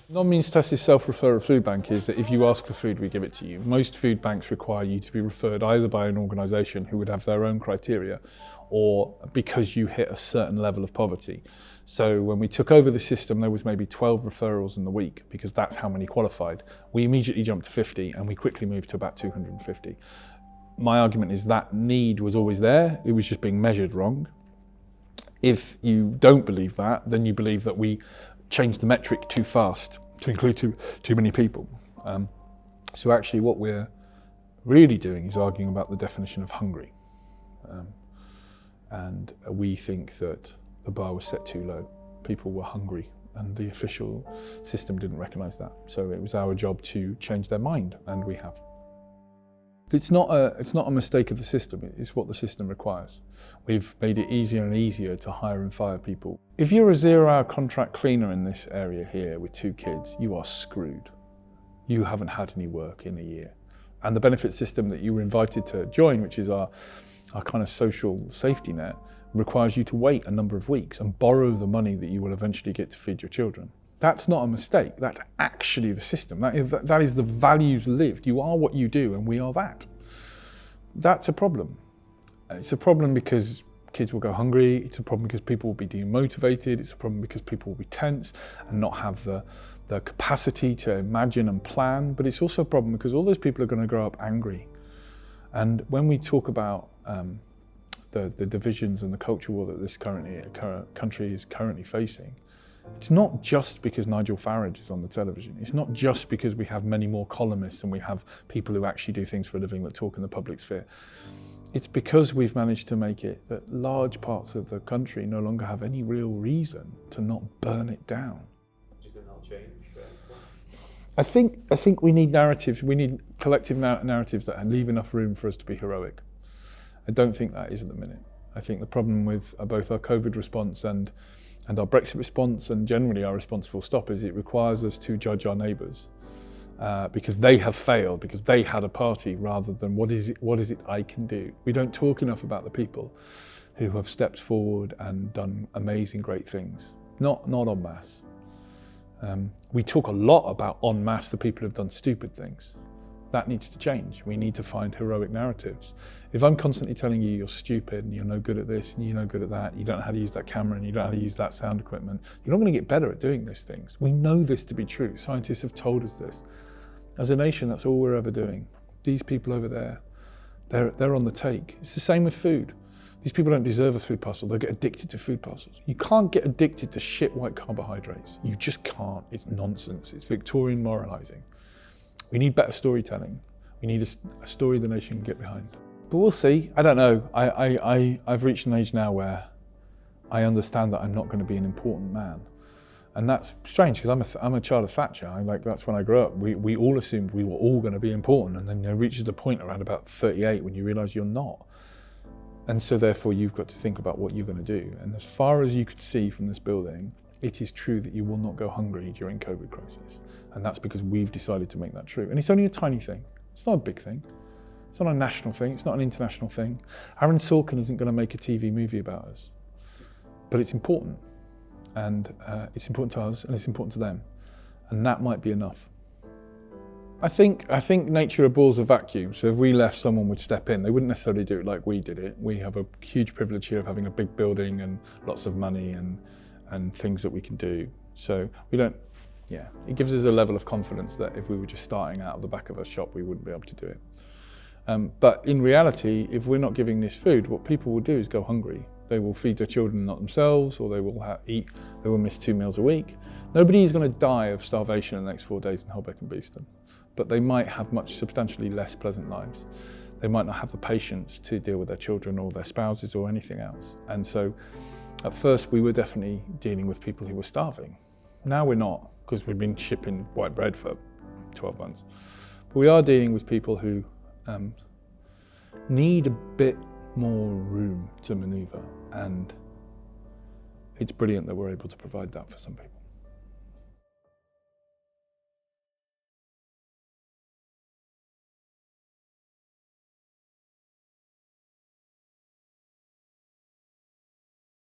Non-means tested self-referral food bank is that if you ask for food, we give it to you. Most food banks require you to be referred either by an organisation who would have their own criteria or because you hit a certain level of poverty. So when we took over the system, there was maybe 12 referrals in the week because that's how many qualified. We immediately jumped to 50 and we quickly moved to about 250. My argument is that need was always there, it was just being measured wrong. If you don't believe that, then you believe that we changed the metric too fast to include too many people. So actually what we're really doing is arguing about the definition of hungry. And we think that the bar was set too low. People were hungry and the official system didn't recognise that. So it was our job to change their mind, and we have. It's not a mistake of the system, it's what the system requires. We've made it easier and easier to hire and fire people. If you're a 0-hour contract cleaner in this area here with 2 kids, you are screwed. You haven't had any work in a year. And the benefit system that you were invited to join, which is our kind of social safety net, requires you to wait a number of weeks and borrow the money that you will eventually get to feed your children. That's not a mistake, that's actually the system. That is the values lived. You are what you do and we are that. That's a problem. It's a problem because kids will go hungry, it's a problem because people will be demotivated, it's a problem because people will be tense and not have the capacity to imagine and plan, but it's also a problem because all those people are going to grow up angry. And when we talk about the divisions and the culture war that this country is currently facing, it's not just because Nigel Farage is on the television. It's not just because we have many more columnists and we have people who actually do things for a living that talk in the public sphere. It's because we've managed to make it that large parts of the country no longer have any real reason to not burn it down. Do you think that'll change? I think we need narratives. We need collective narratives that leave enough room for us to be heroic. I don't think that is at the minute. I think the problem with both our COVID response and our Brexit response and generally our response full stop is it requires us to judge our neighbours because they have failed, because they had a party, rather than what is it I can do. We don't talk enough about the people who have stepped forward and done amazing, great things, not en masse. We talk a lot about en masse the people who have done stupid things. That needs to change. We need to find heroic narratives. If I'm constantly telling you you're stupid and you're no good at this and you're no good at that, you don't know how to use that camera and you don't know how to use that sound equipment, you're not going to get better at doing these things. We know this to be true. Scientists have told us this. As a nation, that's all we're ever doing. These people over there, they're on the take. It's the same with food. These people don't deserve a food parcel, they'll get addicted to food parcels. You can't get addicted to shit white carbohydrates. You just can't. It's nonsense. It's Victorian moralising. We need better storytelling. We need a story the nation can get behind. But we'll see. I don't know. I've reached an age now where I understand that I'm not going to be an important man. And that's strange because I'm a child of Thatcher. That's when I grew up. We all assumed we were all going to be important, and then there reaches a point around about 38 when you realise you're not. And so therefore you've got to think about what you're going to do. And as far as you could see from this building, it is true that you will not go hungry during COVID crisis. And that's because we've decided to make that true. And it's only a tiny thing. It's not a big thing. It's not a national thing. It's not an international thing. Aaron Sorkin isn't going to make a TV movie about us. But it's important. And it's important to us and it's important to them. And that might be enough. I think nature abhors a vacuum. So if we left, someone would step in. They wouldn't necessarily do it like we did it. We have a huge privilege here of having a big building and lots of money and things that we can do. So we don't, it gives us a level of confidence that if we were just starting out of the back of a shop, we wouldn't be able to do it. But in reality, if we're not giving this food, what people will do is go hungry. They will feed their children, not themselves, or they will they will miss 2 meals a week. Nobody is going to die of starvation in the next 4 days in Holbeck and Beeston, but they might have substantially less pleasant lives. They might not have the patience to deal with their children or their spouses or anything else. And so at first we were definitely dealing with people who were starving. Now we're not, because we've been shipping white bread for 12 months. But we are dealing with people who need a bit more room to maneuver, and it's brilliant that we're able to provide that for some people.